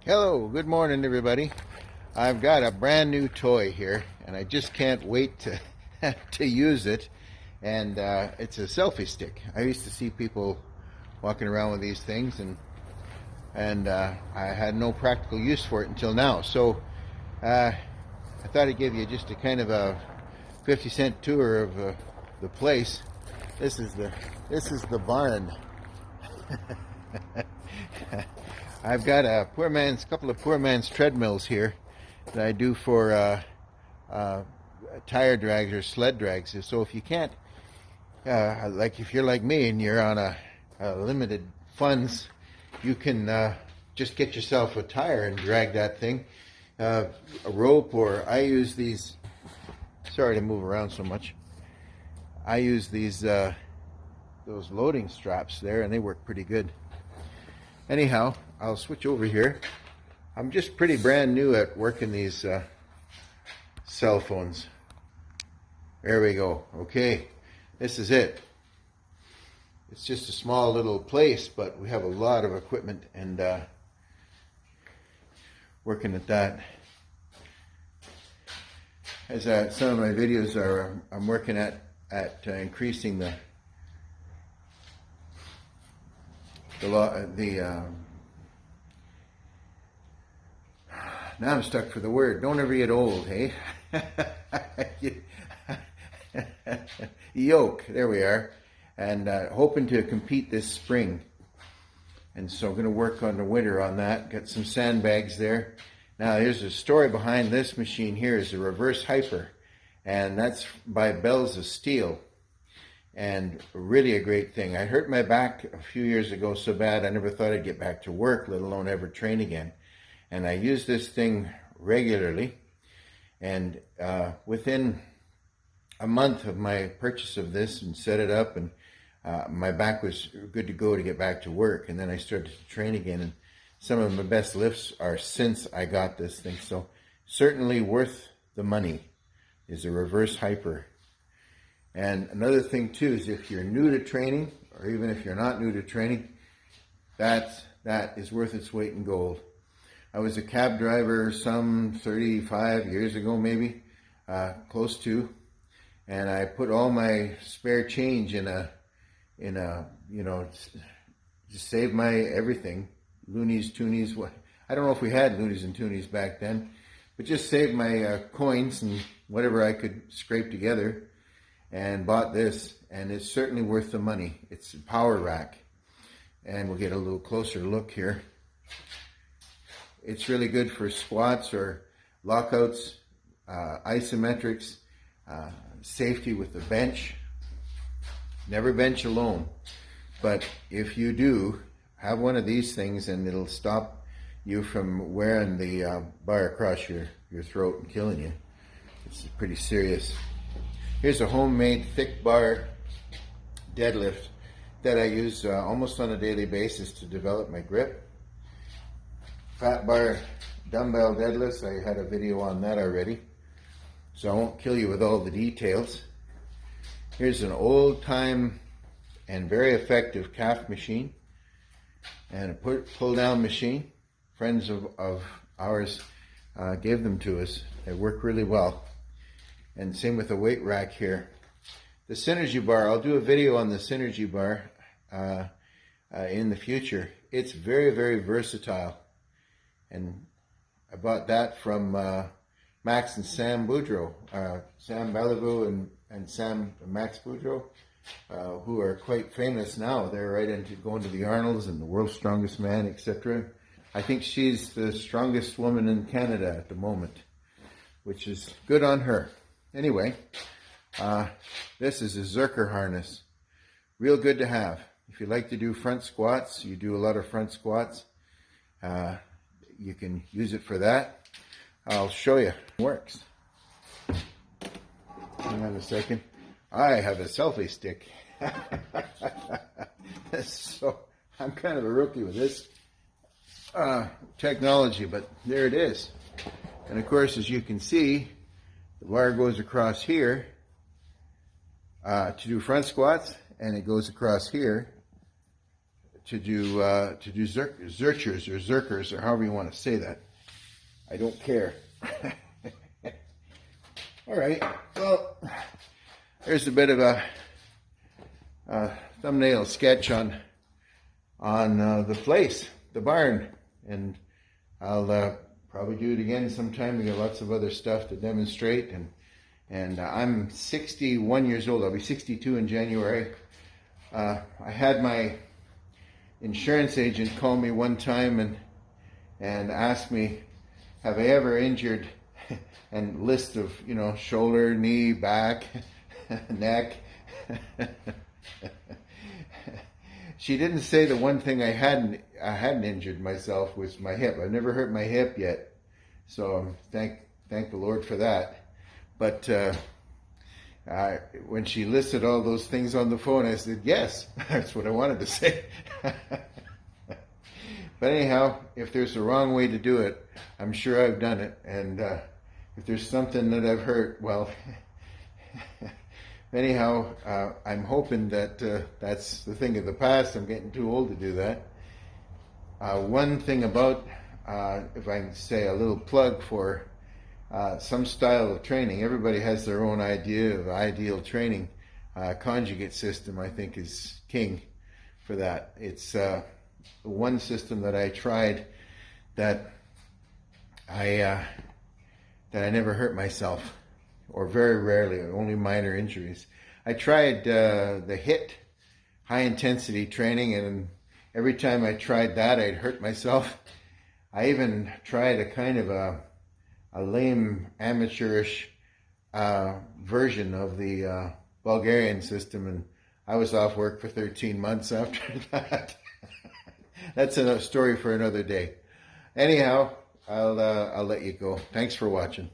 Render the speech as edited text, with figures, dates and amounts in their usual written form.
Hello, good morning everybody. I've got a brand new toy here and I just can't wait to to use it. And it's a selfie stick. I used to see people walking around with these things and I had no practical use for it until now. So I thought I'd give you just a kind of a 50-cent tour of the place. This is the barn. I've got a couple of poor man's treadmills here that I do for tire drags or sled drags. So if you can't, like if you're like me and you're on a limited funds, you can just get yourself a tire and drag that thing, a rope, or I use these. Sorry to move around so much. I use these those loading straps there, and they work pretty good. Anyhow, I'll switch over here. I'm just pretty brand new at working these cell phones. There we go. Okay, this is it. It's just a small little place, but we have a lot of equipment and working at that. As some of my videos are, I'm working at increasing the now I'm stuck for the word. Don't ever get old, hey? Yoke, there we are. And hoping to compete this spring. And so I'm going to work on the winter on that. Got some sandbags there. Now here's a story behind this machine here is a reverse hyper. And that's by Bells of Steel. And really a great thing. I hurt my back a few years ago so bad I never thought I'd get back to work, let alone ever train again. And I use this thing regularly. And within a month of my purchase of this and set it up, and my back was good to go to get back to work. And then I started to train again. And some of my best lifts are since I got this thing. So certainly worth the money is a reverse hyper. And another thing too is if you're new to training, or even if you're not new to training, that is worth its weight in gold. I was a cab driver some 35 years ago, maybe, close to, and I put all my spare change in a just save my everything, loonies, toonies. I don't know if we had loonies and toonies back then, but just saved my coins and whatever I could scrape together. And bought this, and it's certainly worth the money. It's a power rack, and we'll get a little closer look here. It's really good for squats or lockouts, isometrics, safety with the bench. Never bench alone, but if you do, have one of these things and it'll stop you from wearing the bar across your throat and killing you. It's pretty serious. Here's a homemade thick bar deadlift that I use almost on a daily basis to develop my grip. Fat bar dumbbell deadlifts, I had a video on that already, so I won't kill you with all the details. Here's an old time and very effective calf machine and a pull down machine. Friends of ours gave them to us. They work really well. And same with the weight rack here. The Synergy bar, I'll do a video on the Synergy bar in the future. It's very, very versatile. And I bought that from Max and Sam Boudreau, Sam Bellevue and Max Boudreau, who are quite famous now. They're right into going to the Arnolds and the World's Strongest Man, etc. I think she's the strongest woman in Canada at the moment, which is good on her. Anyway, this is a Zerker harness. Real good to have. If you like to do front squats, you do a lot of front squats, you can use it for that. I'll show you. It works. Hang on a second. I have a selfie stick. So I'm kind of a rookie with this technology, but there it is. And of course, as you can see, the bar goes across here to do front squats, and it goes across here zerchers or zerkers or however you want to say that. I don't care. All right. Well, there's a bit of a thumbnail sketch on the place, the barn, and I'll probably do it again sometime. We got lots of other stuff to demonstrate, and I'm 61 years old. I'll be 62 in January. I had my insurance agent call me one time and ask me, have I ever injured, and list of, shoulder, knee, back, neck. She didn't say the one thing I hadn't injured myself was my hip. I've never hurt my hip yet, so thank the Lord for that. But when she listed all those things on the phone, I said, yes, that's what I wanted to say. But anyhow, if there's a wrong way to do it, I'm sure I've done it. And if there's something that I've hurt, well, anyhow, I'm hoping that that's the thing of the past. I'm getting too old to do that. One thing about, if I can say a little plug for some style of training, everybody has their own idea of ideal training. Conjugate system, I think, is king for that. It's one system that I tried that I never hurt myself, or very rarely, only minor injuries. I tried the HIIT, high intensity training, and every time I tried that, I'd hurt myself. I even tried a kind of a lame, amateurish version of the Bulgarian system, and I was off work for 13 months after that. That's a story for another day. Anyhow, I'll let you go. Thanks for watching.